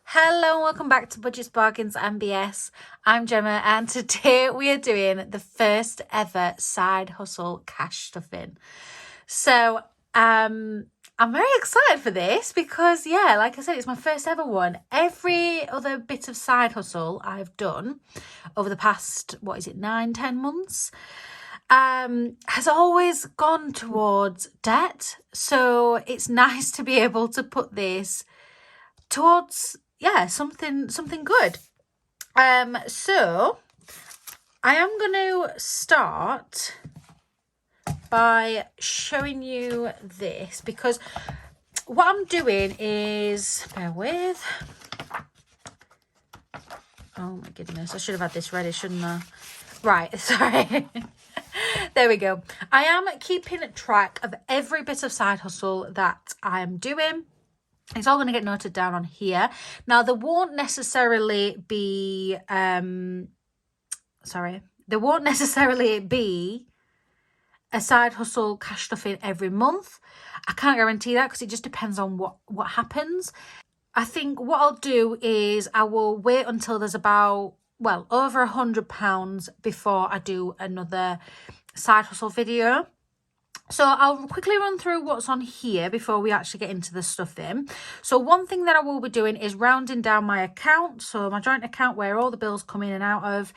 Hello and welcome back to Budgets, Bargains and BS. I'm Gemma and today we are doing the first ever side hustle cash stuffing. So I'm very excited for this because like I said, it's my first ever one. Every other bit of side hustle I've done over the past, 9-10 months, has always gone towards debt. So it's nice to be able to put this towards something good. So I am going to start by showing you this because what I'm doing is, bear with, oh my goodness, I should have had this ready, shouldn't I? Right, sorry. There we go. I am keeping track of every bit of side hustle that I am doing. It's all going to get noted down on here. Now, there won't necessarily be, there won't necessarily be a side hustle cash stuffing every month. I can't guarantee that because it just depends on what happens. I think what I'll do is I will wait until there's about, over £100 before I do another side hustle video. So I'll quickly run through what's on here before we actually get into the stuffing. So one thing that I will be doing is rounding down my account. So my joint account where all the bills come in and out of.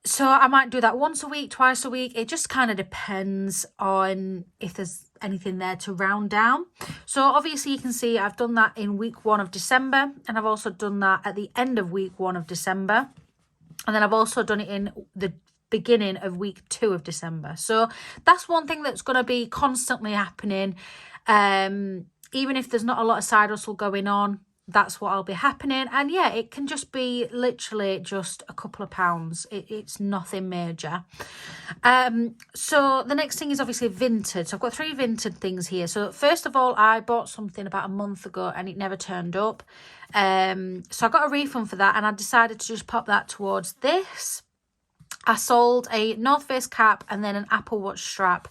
So I might do that once a week, twice a week. It just kind of depends on if there's anything there to round down. So obviously you can see I've done that in week 1 of December. And I've also done that at the end of week 1 of December. And then I've also done it in the beginning of week 2 of December. So that's one thing that's going to be constantly happening. Even if there's not a lot of side hustle going on, that's what I'll be happening. And it can just be literally just a couple of pounds. It's nothing major. So the next thing is obviously Vinted. So I've got 3 Vinted things here. So first of all, I bought something about a month ago and it never turned up. So I got a refund for that and I decided to just pop that towards this. I sold a North Face cap and then an Apple Watch strap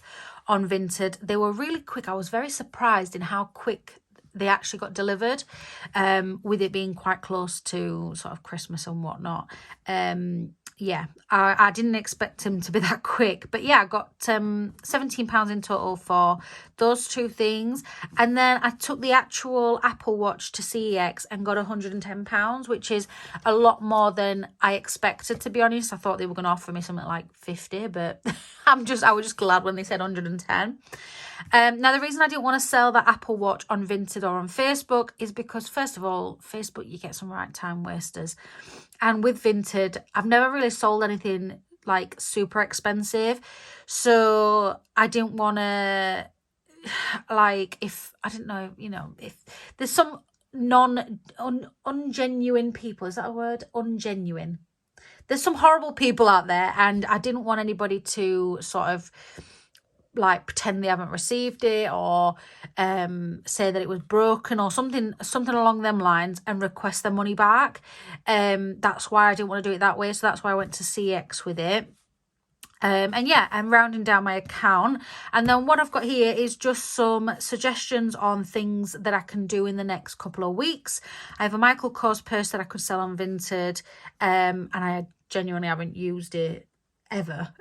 on Vinted. They were really quick. I was very surprised in how quick they actually got delivered, with it being quite close to sort of Christmas and whatnot. I didn't expect him to be that quick. But I got £17 in total for those 2 things. And then I took the actual Apple Watch to CEX and got £110, which is a lot more than I expected, to be honest. I thought they were going to offer me something like 50, but I was just glad when they said 110. Now, the reason I didn't want to sell that Apple Watch on Vinted or on Facebook is because, first of all, Facebook, you get some right time wasters. And with Vinted, I've never really sold anything like super expensive. So I didn't want to, if there's some ungenuine people, is that a word? Ungenuine. There's some horrible people out there and I didn't want anybody to sort of pretend they haven't received it or say that it was broken or something along them lines and request their money back. That's why I didn't want to do it that way. So that's why I went to CX with it. I'm rounding down my account. And then what I've got here is just some suggestions on things that I can do in the next couple of weeks. I have a Michael Kors purse that I could sell on Vinted, and I genuinely haven't used it ever.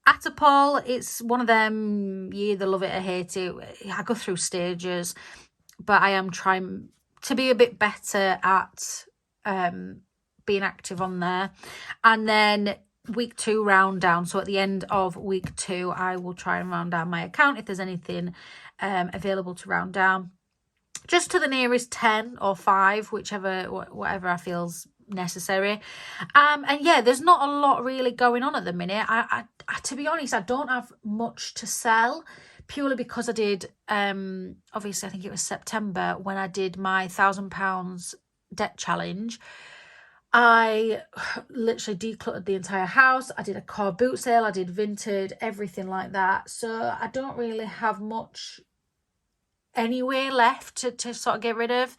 Atapol, it's one of them, you either love it or hate it. I go through stages, but I am trying to be a bit better at being active on there. And then week 2 round down. So at the end of week 2, I will try and round down my account if there's anything available to round down. Just to the nearest 10 or 5, whatever I feel's necessary. There's not a lot really going on at the minute. I to be honest, I don't have much to sell, purely because I did obviously I think it was September when I did my £1,000 debt challenge. I literally decluttered the entire house. I did a car boot sale, I did Vinted, everything like that. So I don't really have much anyway left to sort of get rid of.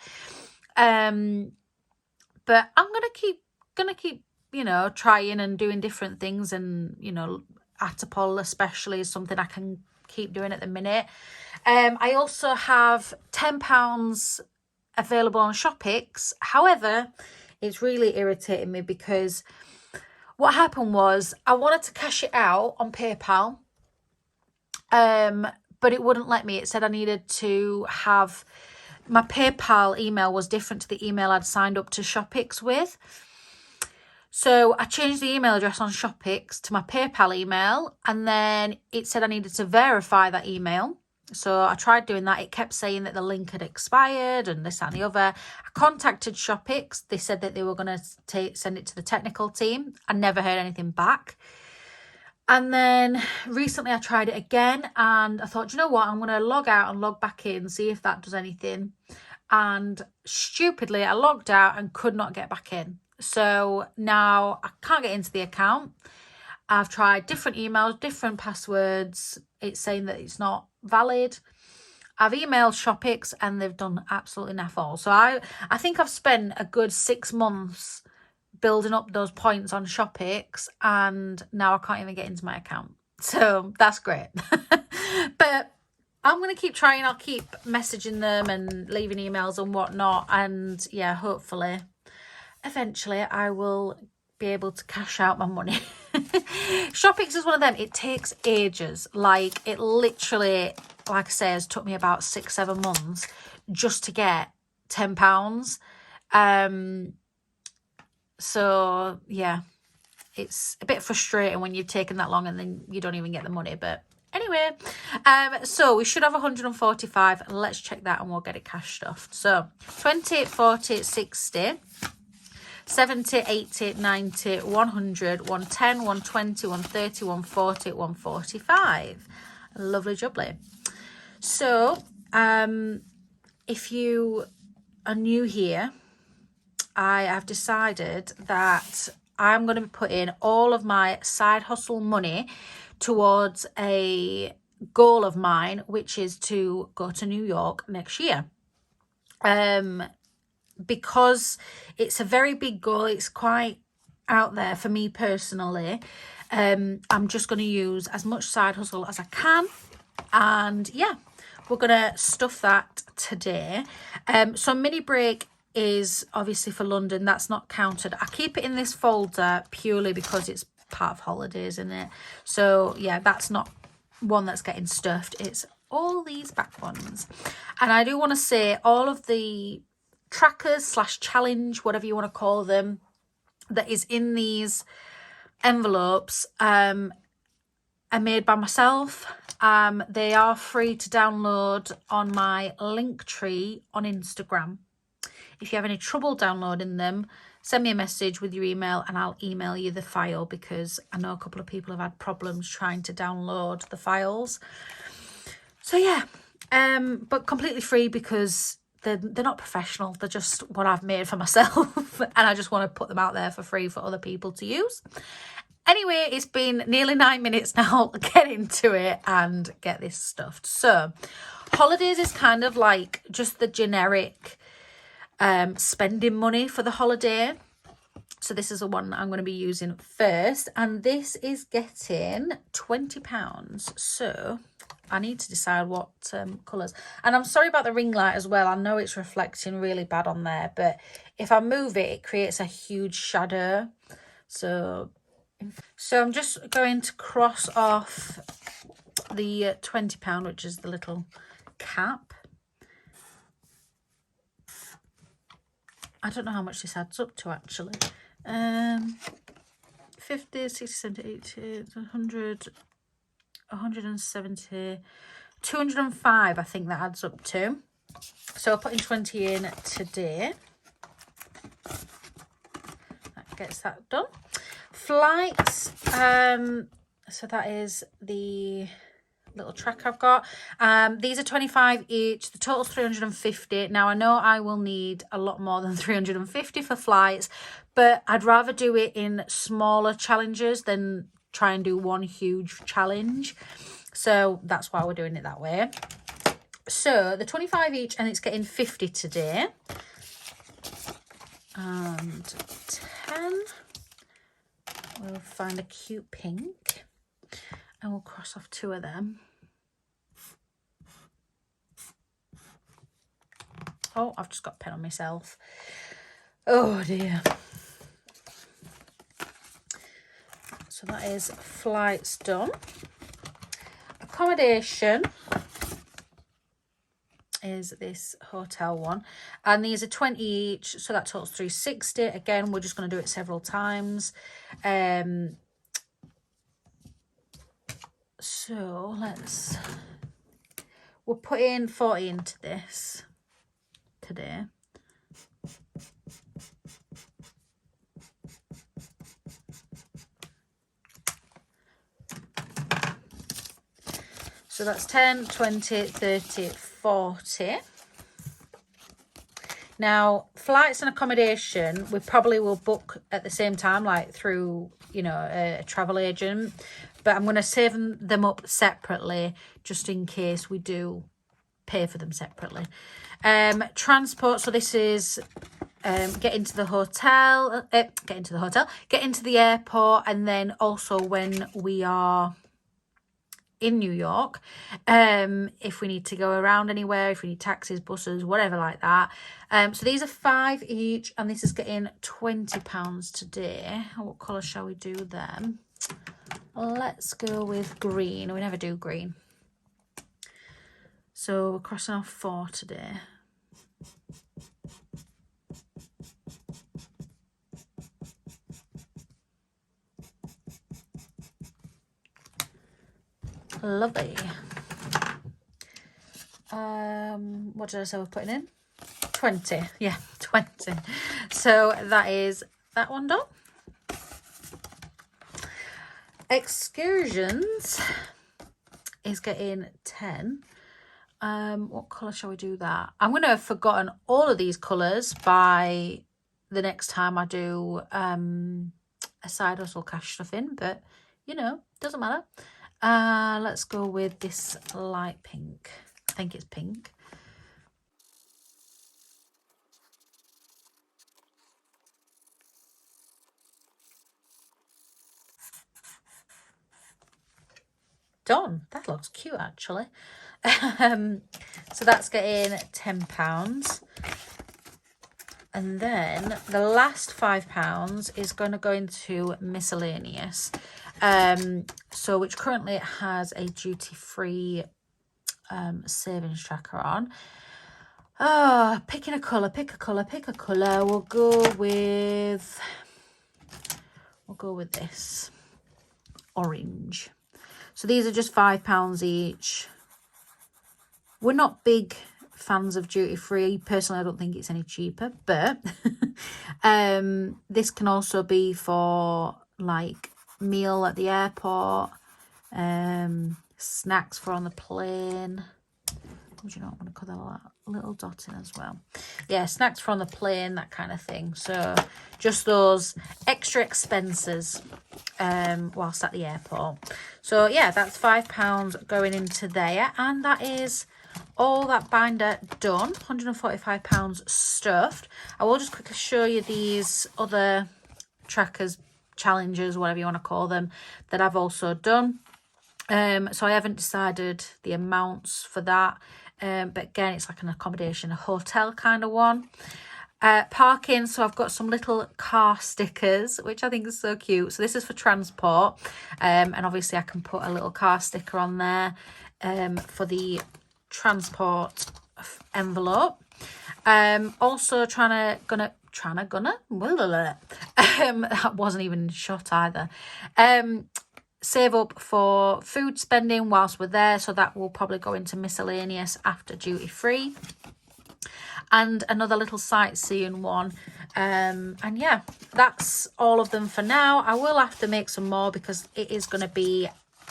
But I'm gonna keep you know, trying and doing different things, and, you know, Atapol especially is something I can keep doing at the minute. I also have £10 available on Shopix. However, it's really irritating me because what happened was I wanted to cash it out on PayPal, but it wouldn't let me. It said I needed to have, my PayPal email was different to the email I'd signed up to Shopix with. So I changed the email address on Shopix to my PayPal email, and then it said I needed to verify that email. So I tried doing that. It kept saying that the link had expired and this, that and the other. I contacted Shopix. They said that they were going to send it to the technical team. I never heard anything back. And then recently I tried it again, and I thought, you know what, I'm going to log out and log back in, see if that does anything. And stupidly, I logged out and could not get back in. So now I can't get into the account. I've tried different emails, different passwords. It's saying that it's not valid. I've emailed Shopix and they've done absolutely naff all. So I think I've spent a good 6 months building up those points on Shopix, and now I can't even get into my account. So that's great. But I'm going to keep trying. I'll keep messaging them and leaving emails and whatnot. And yeah, hopefully, eventually I will be able to cash out my money. Shopix is one of them. It takes ages. Like, it literally, like I say, has took me about 6-7 months just to get £10. So yeah, it's a bit frustrating when you've taken that long and then you don't even get the money. But anyway, so we should have 145. Let's check that and we'll get it cash stuffed. So 20, 40, 60, 70, 80, 90, 100, 110, 120, 130, 140, 145. Lovely jubbly. So if you are new here, I have decided that I'm going to be putting all of my side hustle money towards a goal of mine, which is to go to New York next year. Because it's a very big goal, it's quite out there for me personally. I'm just going to use as much side hustle as I can. And yeah, we're going to stuff that today. So mini break is obviously for London. That's not counted. I keep it in this folder purely because it's part of holidays, isn't it? So yeah, that's not one that's getting stuffed. It's all these back ones. And I do want to say all of the trackers / challenge, whatever you want to call them, that is in these envelopes are made by myself. They are free to download on my link tree on Instagram. If you have any trouble downloading them, send me a message with your email and I'll email you the file, because I know a couple of people have had problems trying to download the files. So yeah, but completely free because they're not professional. They're just what I've made for myself and I just want to put them out there for free for other people to use. Anyway, it's been nearly 9 minutes now. Get into it and get this stuffed. So holidays is kind of like just the generic spending money for the holiday. So this is the one I'm going to be using first, and this is getting £20. So I need to decide what colours. And I'm sorry about the ring light as well. I know it's reflecting really bad on there, but if I move it, it creates a huge shadow. So I'm just going to cross off the £20, which is the little cap. I don't know how much this adds up to actually. 50, 60, 70, 80, 100, 170, 205 I think that adds up to. So I'm putting 20 in today. That gets that done. Flights, so that is the little track I've got. These are 25 each. The total's 350. Now I know I will need a lot more than 350 for flights, but I'd rather do it in smaller challenges than try and do one huge challenge. So that's why we're doing it that way. So the 25 each, and it's getting 50 today. And 10. we'll find a cute pink and we'll cross off 2 of them. Oh, I've just got a pen on myself. Oh dear. So that is flights done. Accommodation is this hotel one, and these are 20 each, so that totals 360. Again, we're just going to do it several times. So we'll put in 40 into this today. So that's 10, 20, 30, 40. Now, flights and accommodation, we probably will book at the same time, like through, you know, a travel agent. But I'm going to save them up separately, just in case we do pay for them separately. Transport, so this is get into the airport, and then also when we are in New York, if we need to go around anywhere, if we need taxis, buses, whatever like that. So these are 5 each, and this is getting £20 today. What colour shall we do them? Let's go with green. We never do green. So we're crossing off 4 today. Lovely. What did I say we're putting in? 20. Yeah, 20. So that is that one done. Excursions is getting 10. What colour shall we do that? I'm going to have forgotten all of these colours by the next time I do a side hustle cash stuff in, but you know, doesn't matter. Let's go with this light pink. I think it's pink. Done. That looks cute actually. So that's getting £10. And then the last £5 is going to go into miscellaneous. So which currently has a duty-free savings tracker on. Oh, picking a colour, pick a colour, pick a colour. We'll go with this orange. So these are just £5 each. We're not big fans of duty free. Personally, I don't think it's any cheaper, but this can also be for like meal at the airport, snacks for on the plane. Would you not want to cut that little dot in as well? Yeah, snacks for on the plane, that kind of thing. So just those extra expenses whilst at the airport. So yeah, that's £5 going into there, and that is all that binder done. £145 stuffed. I will just quickly show you these other trackers, challenges, whatever you want to call them, that I've also done. So I haven't decided the amounts for that, but again, it's like an accommodation, a hotel kind of one. Parking, so I've got some little car stickers, which I think is so cute. So this is for transport, and obviously I can put a little car sticker on there for the transport envelope. Also that wasn't even shot either. Save up for food spending whilst we're there, so that will probably go into miscellaneous after duty free. And another little sightseeing one, and yeah, that's all of them for now. I will have to make some more because it is going to be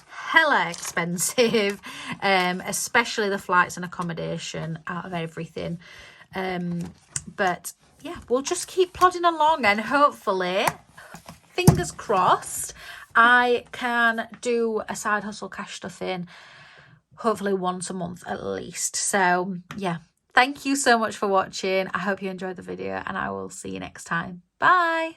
hella expensive, especially the flights and accommodation out of everything. But yeah, we'll just keep plodding along, and hopefully, fingers crossed, I can do a side hustle cash stuff in hopefully once a month at least. So yeah, thank you so much for watching. I hope you enjoyed the video, and I will see you next time. Bye.